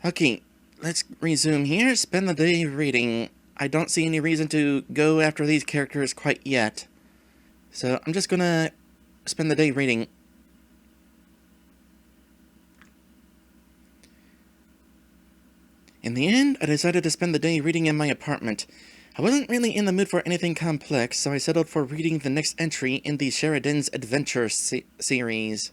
Okay, let's resume here. Spend the day reading. I don't see any reason to go after these characters quite yet. So I'm just gonna spend the day reading. In the end, I decided to spend the day reading in my apartment. I wasn't really in the mood for anything complex, so I settled for reading the next entry in the Sheridan's Adventure series.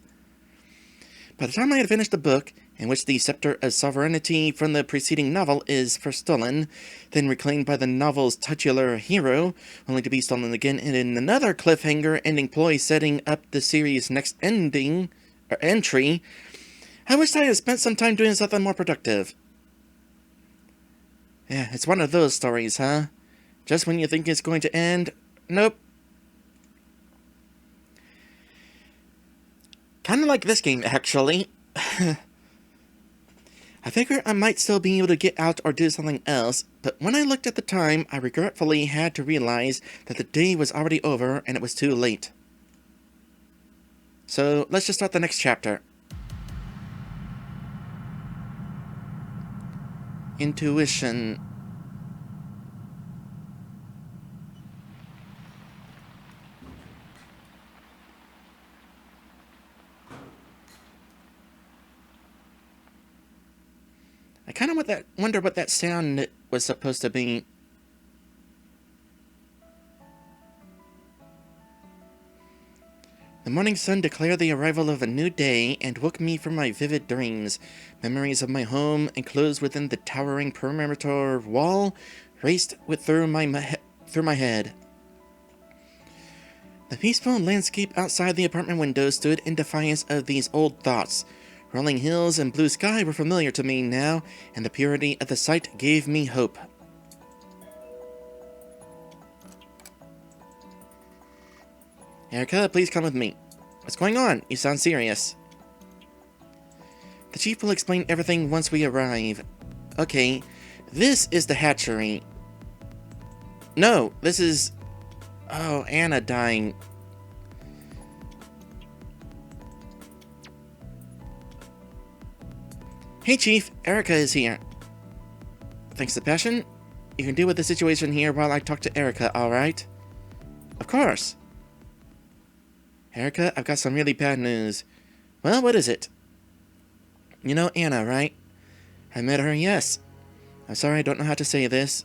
By the time I had finished the book, in which the scepter of sovereignty from the preceding novel is first stolen, then reclaimed by the novel's titular hero, only to be stolen again in another cliffhanger-ending ploy setting up the series' next entry, I wished I had spent some time doing something more productive. Yeah, it's one of those stories, huh? Just when you think it's going to end, nope. Kinda like this game, actually. I figured I might still be able to get out or do something else, but when I looked at the time, I regretfully had to realize that the day was already over and it was too late. So, let's just start the next chapter. Intuition. I kind of wonder what that sound was supposed to be. The morning sun declared the arrival of a new day and woke me from my vivid dreams. Memories of my home, enclosed within the towering perimeter wall, raced through my head. The peaceful landscape outside the apartment window stood in defiance of these old thoughts. Rolling hills and blue sky were familiar to me now, and the purity of the sight gave me hope. Erika, please come with me. What's going on? You sound serious. The chief will explain everything once we arrive. Okay, this is the hatchery. No, this is... Oh, Anna dying. Hey, Chief. Erika is here. Thanks to Passion, you can deal with the situation here while I talk to Erika, alright? Of course. Erika, I've got some really bad news. Well, what is it? You know Anna, right? I met her, yes. I'm sorry I don't know how to say this.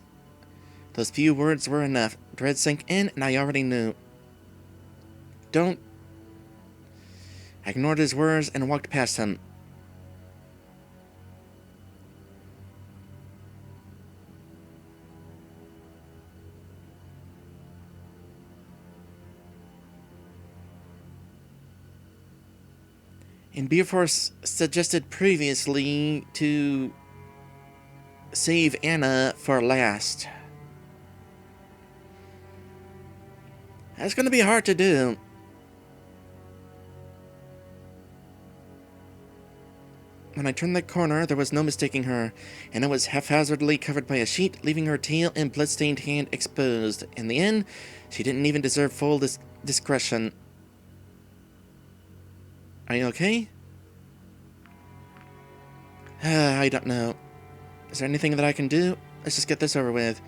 Those few words were enough. Dread sank in, and I already knew. Don't... I ignored his words and walked past him. And Beerforce suggested previously to save Anna for last. That's going to be hard to do. When I turned the corner, there was no mistaking her. Anna was haphazardly covered by a sheet, leaving her tail and blood-stained hand exposed. In the end, she didn't even deserve full discretion. Are you okay? I don't know. Is there anything that I can do? Let's just get this over with.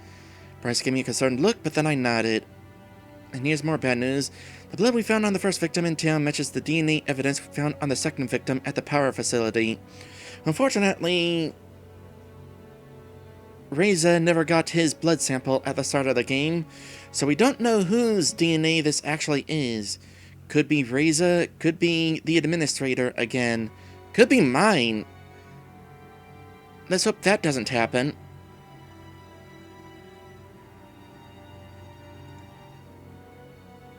Bryce gave me a concerned look, but then I nodded. And here's more bad news. The blood we found on the first victim in town matches the DNA evidence found on the second victim at the power facility. Unfortunately, Reza never got his blood sample at the start of the game, so we don't know whose DNA this actually is. Could be Reza, could be the administrator again, could be mine. Let's hope that doesn't happen.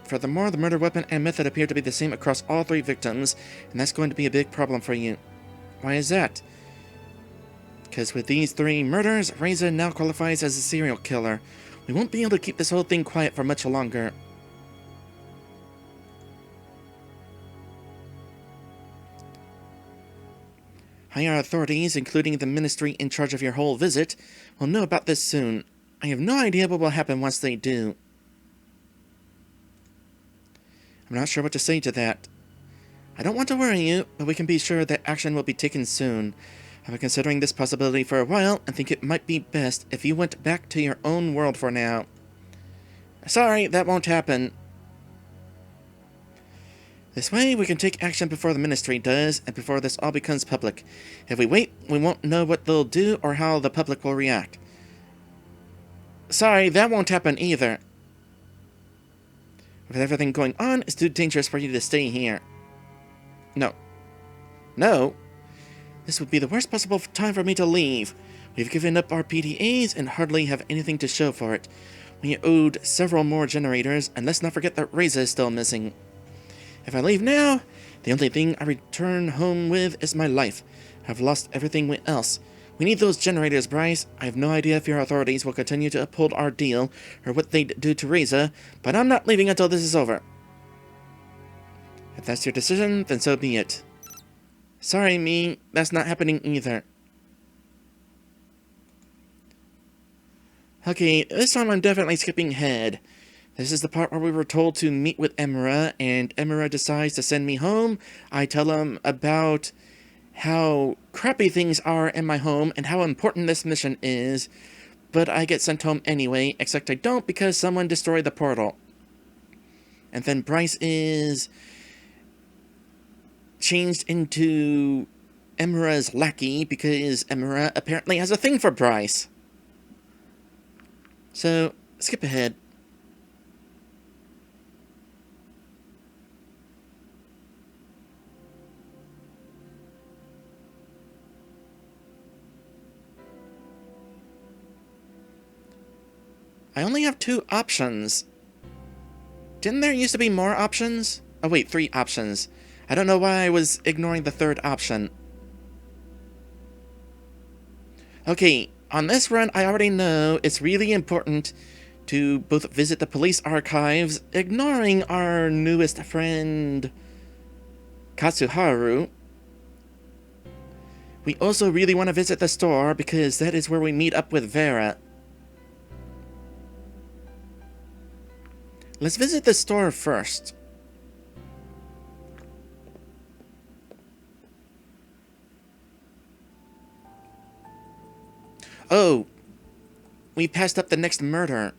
Furthermore, the murder weapon and method appear to be the same across all three victims, and that's going to be a big problem for you. Why is that? Because with these three murders, Reza now qualifies as a serial killer. We won't be able to keep this whole thing quiet for much longer. Higher authorities, including the ministry in charge of your whole visit, will know about this soon. I have no idea what will happen once they do. I'm not sure what to say to that. I don't want to worry you, but we can be sure that action will be taken soon. I've been considering this possibility for a while and think it might be best if you went back to your own world for now. Sorry, that won't happen. This way, we can take action before the Ministry does, and before this all becomes public. If we wait, we won't know what they'll do or how the public will react. Sorry, that won't happen either. With everything going on, it's too dangerous for you to stay here. No. No? This would be the worst possible time for me to leave. We've given up our PDAs and hardly have anything to show for it. We owed several more generators, and let's not forget that Reza is still missing. If I leave now, the only thing I return home with is my life. I've lost everything else. We need those generators, Bryce. I have no idea if your authorities will continue to uphold our deal, or what they'd do to Reza, but I'm not leaving until this is over. If that's your decision, then so be it. Sorry, me, that's not happening either. Okay, this time I'm definitely skipping ahead. This is the part where we were told to meet with Emira, and Emira decides to send me home. I tell him about how crappy things are in my home and how important this mission is, but I get sent home anyway, except I don't because someone destroyed the portal. And then Bryce is changed into Emira's lackey because Emira apparently has a thing for Bryce. So, skip ahead. I only have 2 options. Didn't there used to be more options? Oh wait, 3 options. I don't know why I was ignoring the 3rd option. Okay, on this run, I already know it's really important to both visit the police archives, ignoring our newest friend, Katsuharu. We also really want to visit the store, because that is where we meet up with Vera. Let's visit the store first. Oh, we passed up the next murder.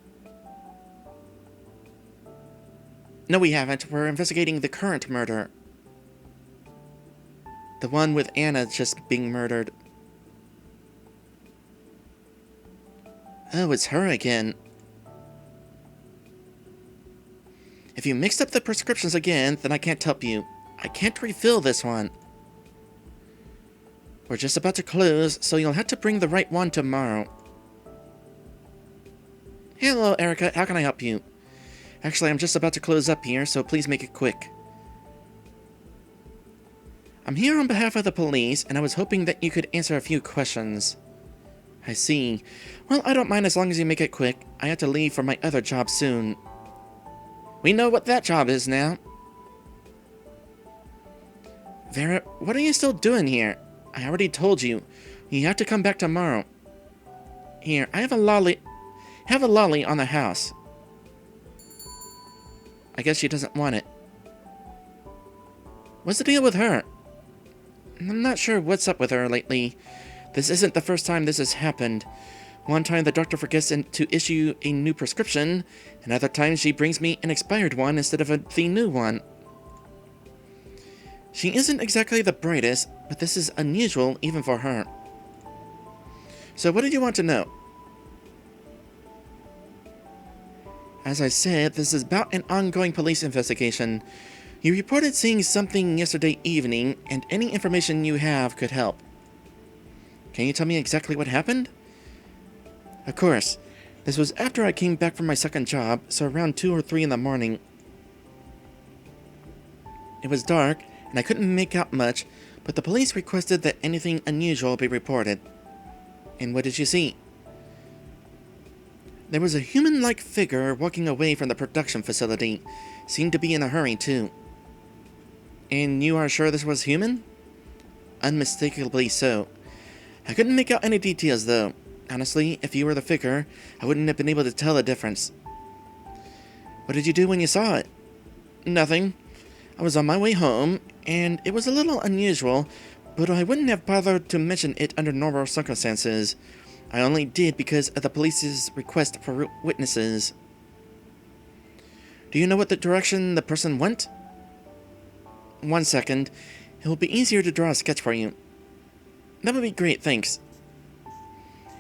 No, we haven't. We're investigating the current murder. The one with Anna just being murdered. Oh, it's her again. If you mixed up the prescriptions again, then I can't help you. I can't refill this one. We're just about to close, so you'll have to bring the right one tomorrow. Hello, Erika. How can I help you? Actually, I'm just about to close up here, so please make it quick. I'm here on behalf of the police, and I was hoping that you could answer a few questions. I see. Well, I don't mind as long as you make it quick. I have to leave for my other job soon. We know what that job is now. Vera, what are you still doing here? I already told you. You have to come back tomorrow. Here, I have a lolly. Have a lolly on the house. I guess she doesn't want it. What's the deal with her? I'm not sure what's up with her lately. This isn't the first time this has happened. One time the doctor forgets to issue a new prescription, and other times she brings me an expired one instead of the new one. She isn't exactly the brightest, but this is unusual even for her. So what did you want to know? As I said, this is about an ongoing police investigation. You reported seeing something yesterday evening, and any information you have could help. Can you tell me exactly what happened? Of course. This was after I came back from my second job, so around 2 or 3 in the morning. It was dark, and I couldn't make out much, but the police requested that anything unusual be reported. And what did you see? There was a human-like figure walking away from the production facility. Seemed to be in a hurry, too. And you are sure this was human? Unmistakably so. I couldn't make out any details, though. Honestly, if you were the figure, I wouldn't have been able to tell the difference. What did you do when you saw it? Nothing. I was on my way home, and it was a little unusual, but I wouldn't have bothered to mention it under normal circumstances. I only did because of the police's request for witnesses. Do you know what the direction the person went? 1 second. It will be easier to draw a sketch for you. That would be great, thanks.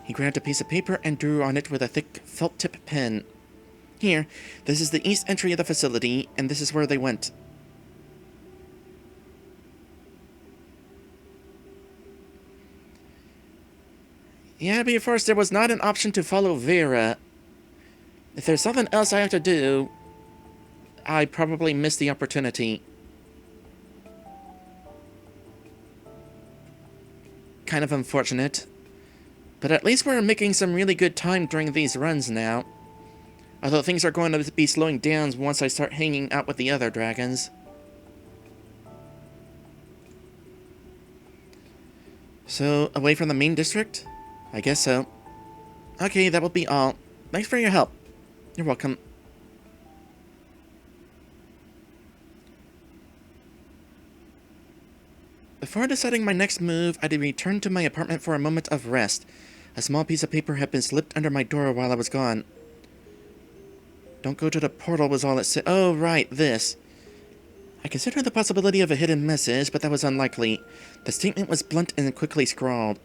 He grabbed a piece of paper and drew on it with a thick felt-tip pen. Here, this is the east entry of the facility, and this is where they went. Yeah, but first there was not an option to follow Vera. If there's something else I have to do, I probably missed the opportunity. Kind of unfortunate. But at least we're making some really good time during these runs now. Although things are going to be slowing down once I start hanging out with the other dragons. So, away from the main district? I guess so. Okay, that will be all. Thanks for your help. You're welcome. Before deciding my next move, I returned to my apartment for a moment of rest. A small piece of paper had been slipped under my door while I was gone. Don't go to the portal was all it said. Oh, right, this. I considered the possibility of a hidden message, but that was unlikely. The statement was blunt and quickly scrawled.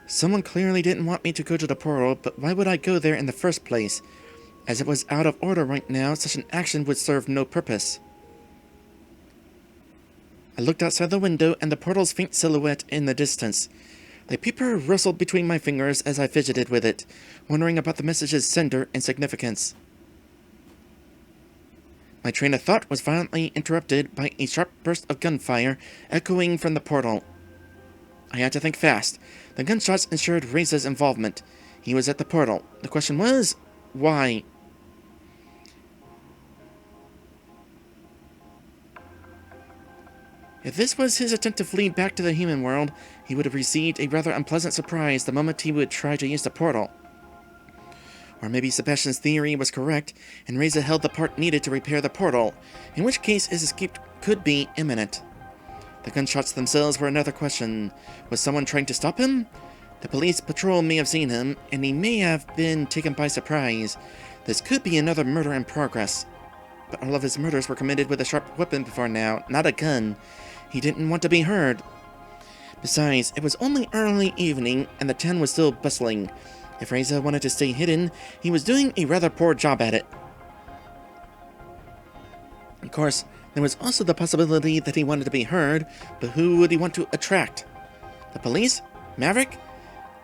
Someone clearly didn't want me to go to the portal, but why would I go there in the first place? As it was out of order right now, such an action would serve no purpose. I looked outside the window and the portal's faint silhouette in the distance. The paper rustled between my fingers as I fidgeted with it, wondering about the message's sender and significance. My train of thought was violently interrupted by a sharp burst of gunfire echoing from the portal. I had to think fast. The gunshots ensured Reza's involvement. He was at the portal. The question was, why? If this was his attempt to flee back to the human world, he would have received a rather unpleasant surprise the moment he would try to use the portal. Or maybe Sebastian's theory was correct, and Reza held the part needed to repair the portal, in which case his escape could be imminent. The gunshots themselves were another question. Was someone trying to stop him? The police patrol may have seen him, and he may have been taken by surprise. This could be another murder in progress. But all of his murders were committed with a sharp weapon before now, not a gun. He didn't want to be heard. Besides, it was only early evening, and the town was still bustling. If Reza wanted to stay hidden, he was doing a rather poor job at it. Of course, there was also the possibility that he wanted to be heard, but who would he want to attract? The police? Maverick?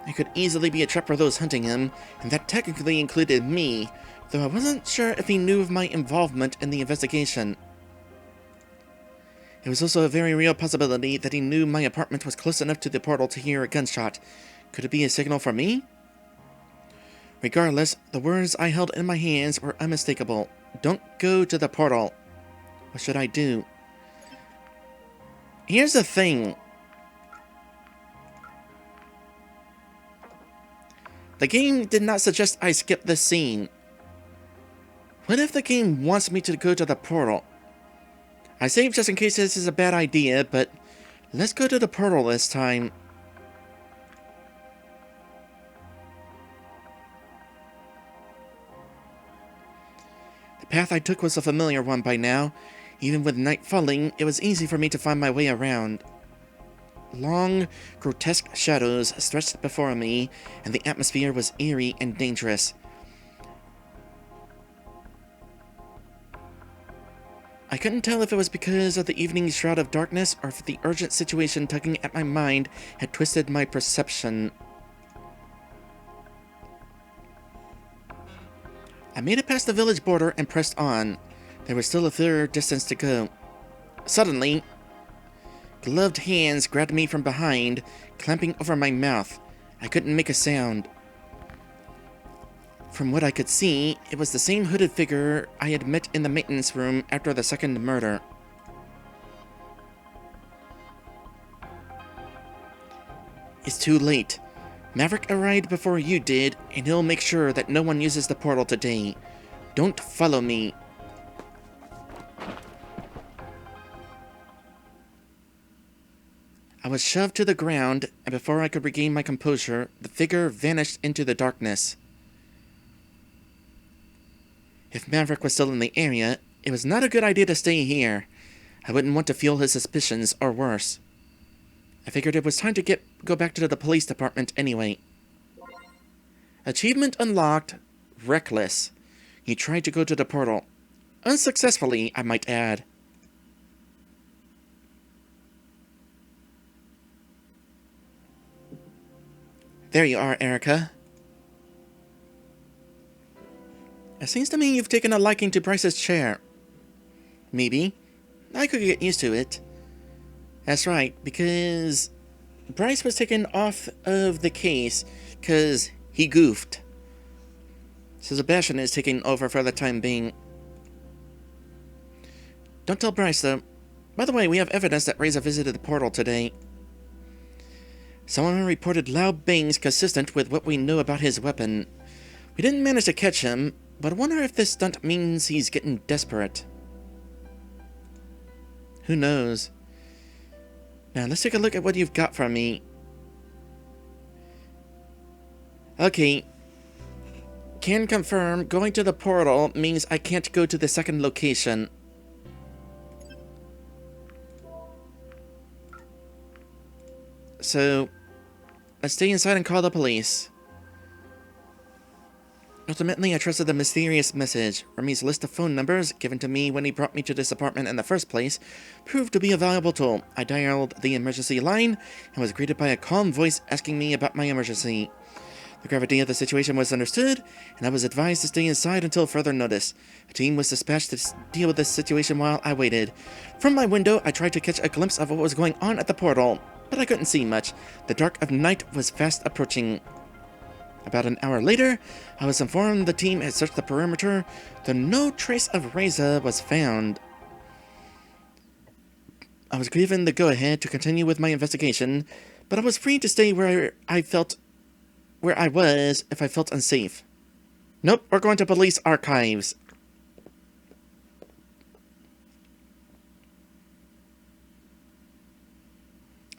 I could easily be a trap for those hunting him, and that technically included me, though I wasn't sure if he knew of my involvement in the investigation. It was also a very real possibility that he knew my apartment was close enough to the portal to hear a gunshot. Could it be a signal for me? Regardless, the words I held in my hands were unmistakable. Don't go to the portal. What should I do? Here's the thing. The game did not suggest I skip this scene. What if the game wants me to go to the portal? I saved just in case this is a bad idea, but let's go to the portal this time. The path I took was a familiar one by now. Even with night falling, it was easy for me to find my way around. Long, grotesque shadows stretched before me, and the atmosphere was eerie and dangerous. I couldn't tell if it was because of the evening's shroud of darkness or if the urgent situation tugging at my mind had twisted my perception. I made it past the village border and pressed on. There was still a fair distance to go. Suddenly, gloved hands grabbed me from behind, clamping over my mouth. I couldn't make a sound. From what I could see, it was the same hooded figure I had met in the maintenance room after the second murder. It's too late. Maverick arrived before you did, and he'll make sure that no one uses the portal today. Don't follow me. was shoved to the ground, and before I could regain my composure, the figure vanished into the darkness. If Maverick was still in the area, it was not a good idea to stay here. I wouldn't want to fuel his suspicions, or worse. I figured it was time to go back to the police department anyway. Achievement unlocked, Reckless. You tried to go to the portal. Unsuccessfully, I might add. There you are, Erika. It seems to me you've taken a liking to Bryce's chair. Maybe. I could get used to it. That's right, because Bryce was taken off of the case because he goofed. So Sebastian is taking over for the time being. Don't tell Bryce, though. By the way, we have evidence that Reza visited the portal today. Someone reported loud bangs consistent with what we know about his weapon. We didn't manage to catch him, but I wonder if this stunt means he's getting desperate. Who knows? Now, let's take a look at what you've got from me. Okay. Can confirm, going to the portal means I can't go to the second location. So, let's stay inside and call the police. Ultimately, I trusted the mysterious message. Remy's list of phone numbers, given to me when he brought me to this apartment in the first place, proved to be a valuable tool. I dialed the emergency line and was greeted by a calm voice asking me about my emergency. The gravity of the situation was understood, and I was advised to stay inside until further notice. A team was dispatched to deal with this situation while I waited. From my window, I tried to catch a glimpse of what was going on at the portal, but I couldn't see much. The dark of night was fast approaching. About an hour later, I was informed the team had searched the perimeter, though no trace of Reza was found. I was given the go-ahead to continue with my investigation, but I was free to stay where I was if I felt unsafe. Nope, we're going to police archives.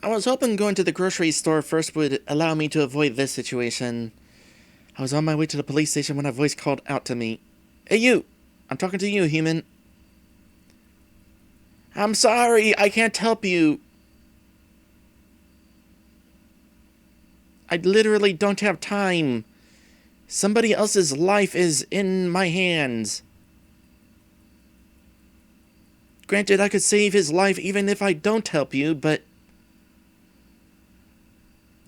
I was hoping going to the grocery store first would allow me to avoid this situation. I was on my way to the police station when a voice called out to me. Hey you! I'm talking to you, human. I'm sorry, I can't help you. I literally don't have time. Somebody else's life is in my hands. Granted, I could save his life even if I don't help you, but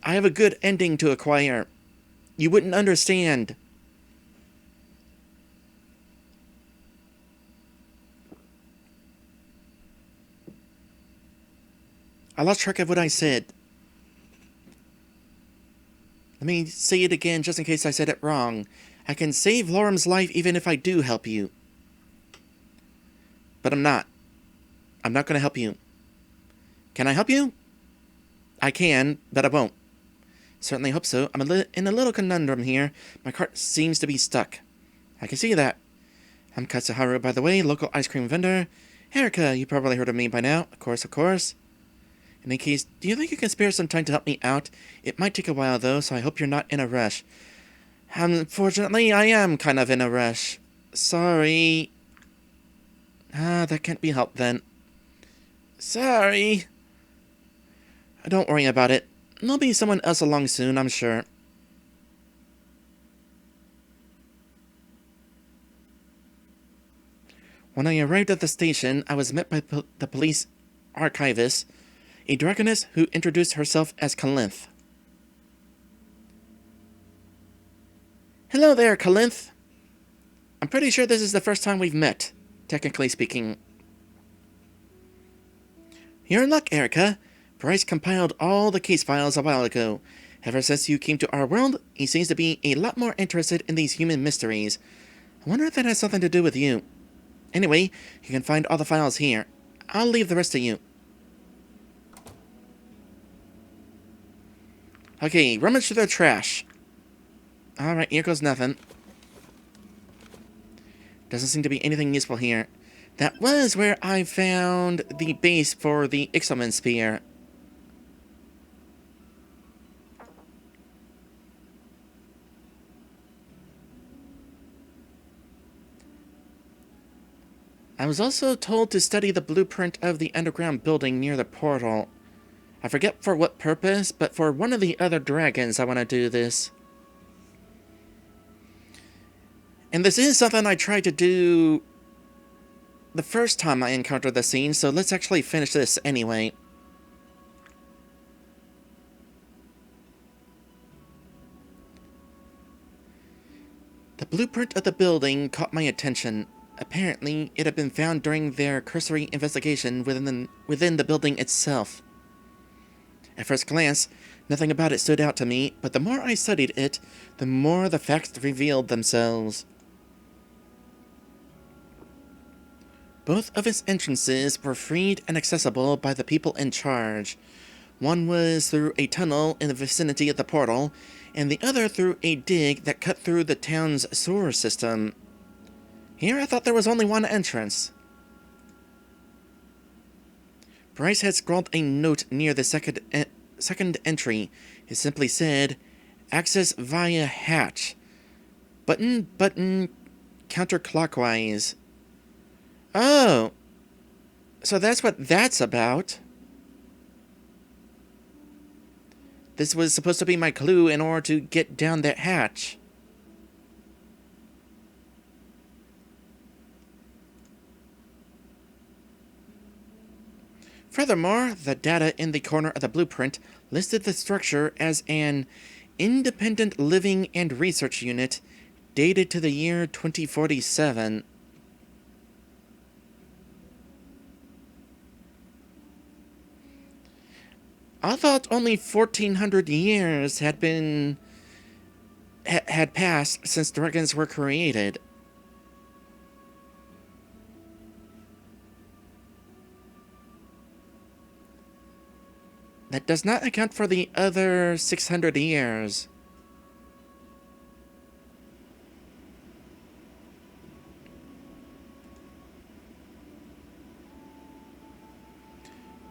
I have a good ending to acquire. You wouldn't understand. I lost track of what I said. Let me say it again just in case I said it wrong. I can save Lorem's life even if I do help you. But I'm not. I'm not going to help you. Can I help you? I can, but I won't. Certainly hope so. I'm in a little conundrum here. My cart seems to be stuck. I can see that. I'm Katsuharu, by the way, local ice cream vendor. Erika, you probably heard of me by now. Of course, of course. In any case, do you think you can spare some time to help me out? It might take a while, though, so I hope you're not in a rush. Unfortunately, I am kind of in a rush. Sorry. That can't be helped, then. Sorry. Don't worry about it. There'll be someone else along soon, I'm sure. When I arrived at the station, I was met by the police archivist, a dragoness who introduced herself as Kalinth. Hello there, Kalinth. I'm pretty sure this is the first time we've met, technically speaking. You're in luck, Erika. Bryce compiled all the case files a while ago. Ever since you came to our world, he seems to be a lot more interested in these human mysteries. I wonder if that has something to do with you. Anyway, you can find all the files here. I'll leave the rest to you. Okay, rummage through the trash. Alright, here goes nothing. Doesn't seem to be anything useful here. That was where I found the base for the Ixomen spear. I was also told to study the blueprint of the underground building near the portal. I forget for what purpose, but for one of the other dragons I want to do this. And this is something I tried to do the first time I encountered the scene, so let's actually finish this anyway. The blueprint of the building caught my attention. Apparently, it had been found during their cursory investigation within the building itself. At first glance, nothing about it stood out to me, but the more I studied it, the more the facts revealed themselves. Both of its entrances were freed and accessible by the people in charge. One was through a tunnel in the vicinity of the portal, and the other through a dig that cut through the town's sewer system. Here I thought there was only one entrance. Bryce had scrawled a note near the second entry. It simply said, "Access via hatch. Button, counterclockwise." Oh, so that's what that's about. This was supposed to be my clue in order to get down that hatch. Furthermore, the data in the corner of the blueprint listed the structure as an independent living and research unit dated to the year 2047. I thought only 1400 years had passed since dragons were created. That does not account for the other 600 years.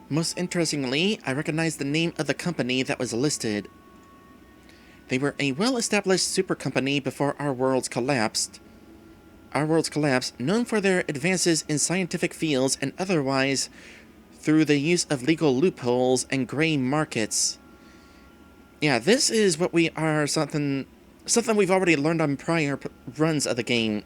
Most interestingly, I recognized the name of the company that was listed. They were a well-established super company before our world's collapse, known for their advances in scientific fields and otherwise through the use of legal loopholes and gray markets. Yeah, this is what we are, something we've already learned on prior runs of the game.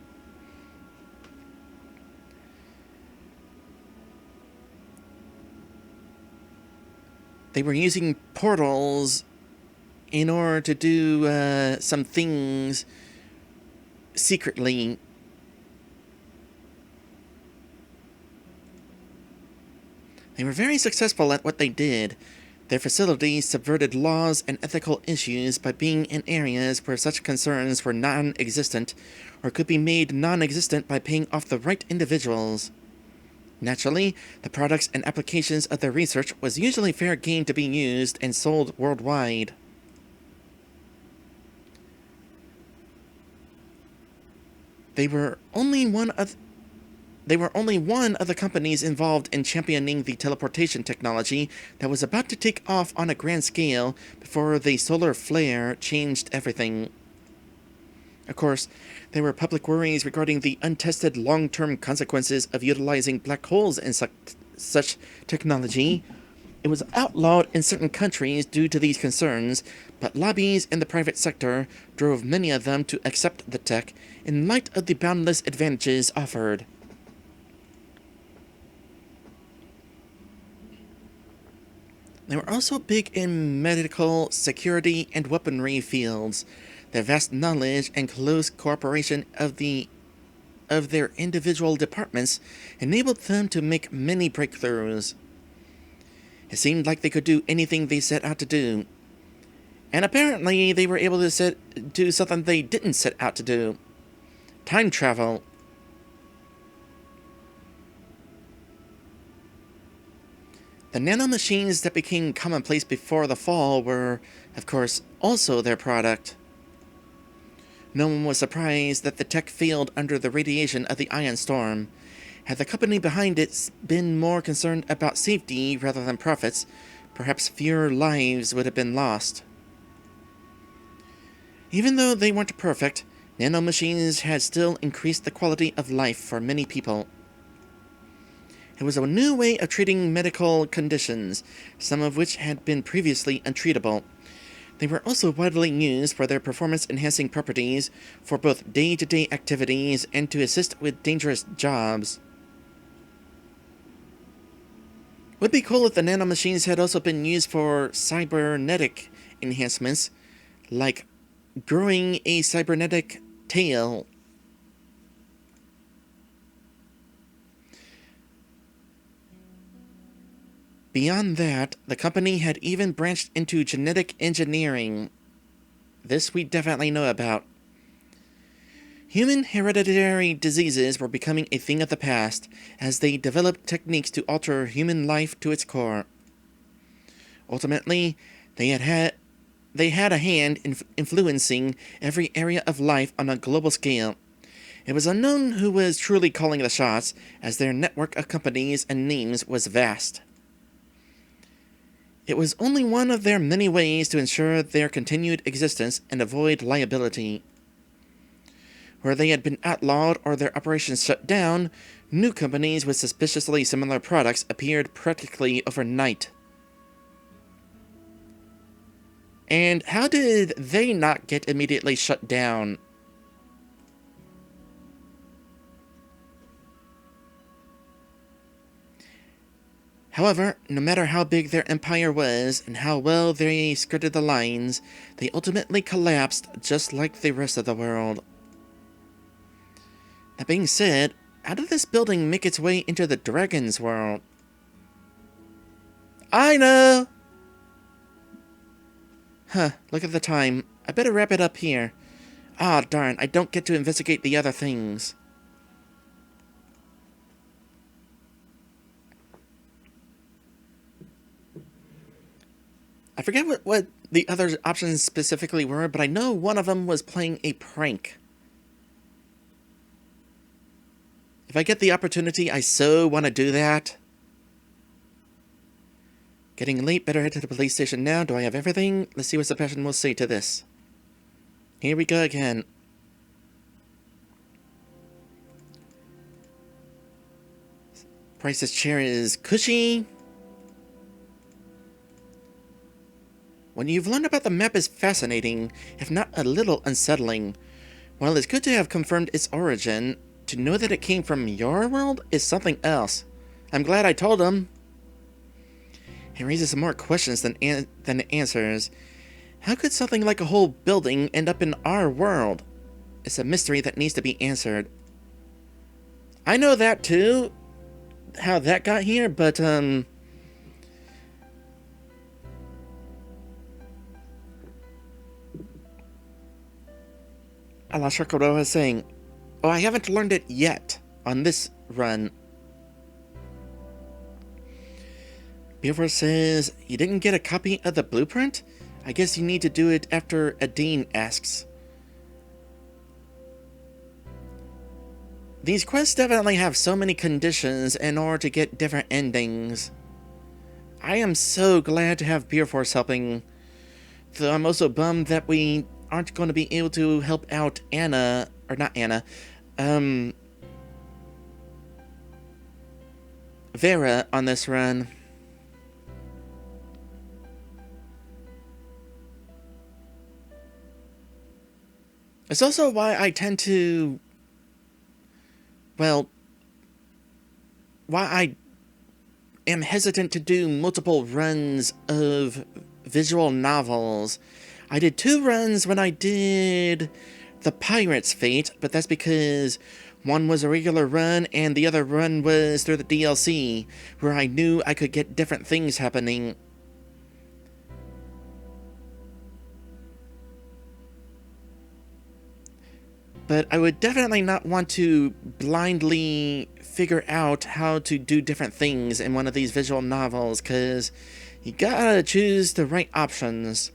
They were using portals in order to do some things secretly. They were very successful at what they did. Their facilities subverted laws and ethical issues by being in areas where such concerns were non-existent, or could be made non-existent by paying off the right individuals. Naturally, the products and applications of their research was usually fair game to be used and sold worldwide. They were only one of the companies involved in championing the teleportation technology that was about to take off on a grand scale before the solar flare changed everything. Of course, there were public worries regarding the untested long-term consequences of utilizing black holes in such technology. It was outlawed in certain countries due to these concerns, but lobbies in the private sector drove many of them to accept the tech in light of the boundless advantages offered. They were also big in medical, security, and weaponry fields. Their vast knowledge and close cooperation of their individual departments enabled them to make many breakthroughs. It seemed like they could do anything they set out to do. And apparently they were able to do something they didn't set out to do. Time travel. The nanomachines that became commonplace before the fall were, of course, also their product. No one was surprised that the tech failed under the radiation of the ion storm. Had the company behind it been more concerned about safety rather than profits, perhaps fewer lives would have been lost. Even though they weren't perfect, nanomachines had still increased the quality of life for many people. It was a new way of treating medical conditions, some of which had been previously untreatable. They were also widely used for their performance-enhancing properties for both day-to-day activities and to assist with dangerous jobs. Would be cool if the nanomachines had also been used for cybernetic enhancements, like growing a cybernetic tail. Beyond that, the company had even branched into genetic engineering. This we definitely know about. Human hereditary diseases were becoming a thing of the past, as they developed techniques to alter human life to its core. Ultimately, they had a hand in influencing every area of life on a global scale. It was unknown who was truly calling the shots, as their network of companies and names was vast. It was only one of their many ways to ensure their continued existence and avoid liability. Where they had been outlawed or their operations shut down, new companies with suspiciously similar products appeared practically overnight. And how did they not get immediately shut down? However, no matter how big their empire was and how well they skirted the lines, they ultimately collapsed just like the rest of the world. That being said, how did this building make its way into the dragon's world? I know! Huh, look at the time. I better wrap it up here. Ah, darn, I don't get to investigate the other things. I forget what the other options specifically were, but I know one of them was playing a prank. If I get the opportunity, I so want to do that. Getting late, better head to the police station now. Do I have everything? Let's see what the passion will say to this. Here we go again. Price's chair is cushy. What you've learned about the map is fascinating, if not a little unsettling. While it's good to have confirmed its origin, to know that it came from your world is something else. I'm glad I told him. It raises more questions than it answers. How could something like a whole building end up in our world? It's a mystery that needs to be answered. I know that too, how that got here, but I lost track of what I was saying. Oh, I haven't learned it yet on this run. Beaver says, you didn't get a copy of the blueprint? I guess you need to do it after Adine asks. These quests definitely have so many conditions in order to get different endings. I am so glad to have Beer Force helping. Though I'm also bummed that we aren't going to be able to help out Anna, or not Anna, Vera on this run. It's also why I tend to, well, why I am hesitant to do multiple runs of visual novels. I did 2 runs when I did The Pirate's Fate, but that's because one was a regular run and the other run was through the DLC, where I knew I could get different things happening. But I would definitely not want to blindly figure out how to do different things in one of these visual novels, because you gotta choose the right options.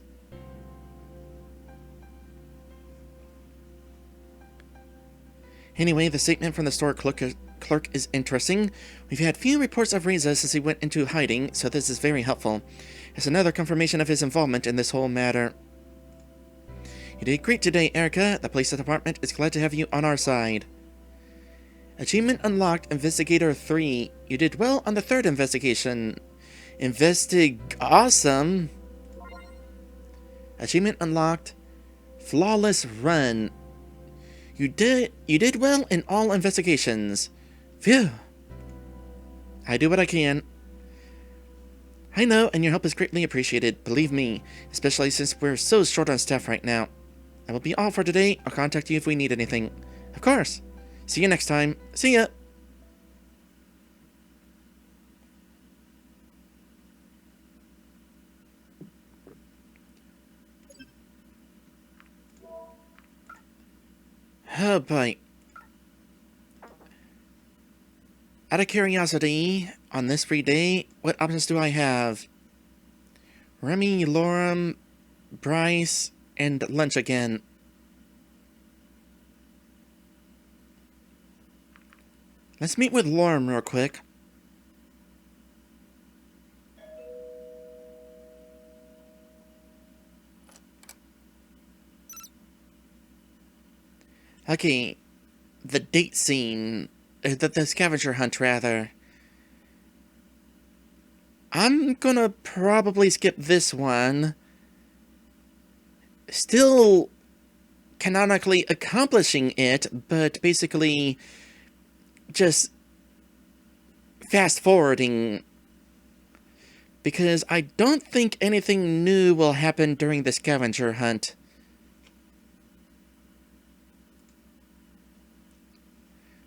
Anyway, the statement from the store clerk is interesting. We've had few reports of Reza since he went into hiding, so this is very helpful. It's another confirmation of his involvement in this whole matter. You did great today, Erika. The police department is glad to have you on our side. Achievement unlocked, Investigator 3. You did well on the third investigation. Awesome. Achievement unlocked, Flawless Run. You did well in all investigations. Phew. I do what I can. I know, and your help is greatly appreciated, believe me, especially since we're so short on staff right now. That will be all for today. I'll contact you if we need anything. Of course. See you next time. See ya! Oh boy. Out of curiosity, on this free day, what options do I have? Remy, Lorem, Bryce, and lunch again. Let's meet with Lorem real quick. Okay, the date scene, the scavenger hunt rather. I'm gonna probably skip this one. Still canonically accomplishing it, but basically just fast forwarding. Because I don't think anything new will happen during the scavenger hunt.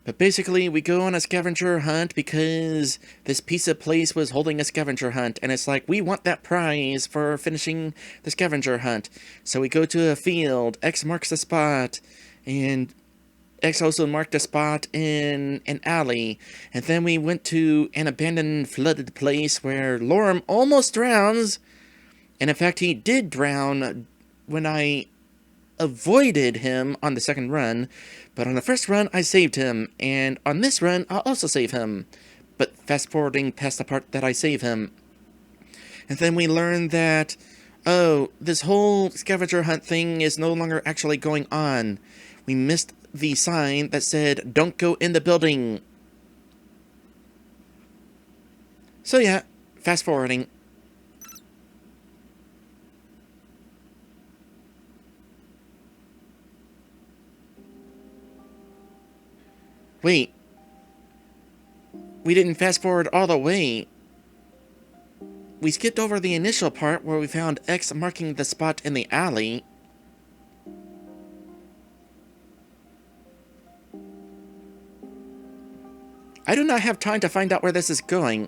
But basically, we go on a scavenger hunt because this pizza place was holding a scavenger hunt, and it's like, we want that prize for finishing the scavenger hunt. So we go to a field, X marks the spot, and X also marked a spot in an alley, and then we went to an abandoned, flooded place where Lorem almost drowns, and in fact, he did drown when I avoided him on the second run, but on the first run, I saved him, and on this run, I'll also save him, but fast-forwarding past the part that I save him. And then we learn that, oh, this whole scavenger hunt thing is no longer actually going on. We missed the sign that said, don't go in the building. So yeah, fast-forwarding. Wait. We didn't fast forward all the way. We skipped over the initial part where we found X marking the spot in the alley. I do not have time to find out where this is going.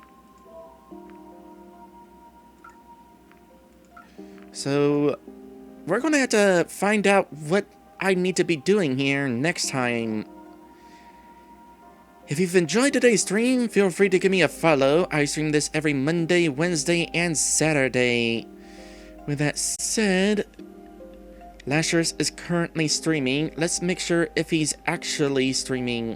So, we're going to have to find out what I need to be doing here next time. If you've enjoyed today's stream, feel free to give me a follow. I stream this every Monday, Wednesday, and Saturday. With that said, Lashers is currently streaming. Let's make sure if he's actually streaming.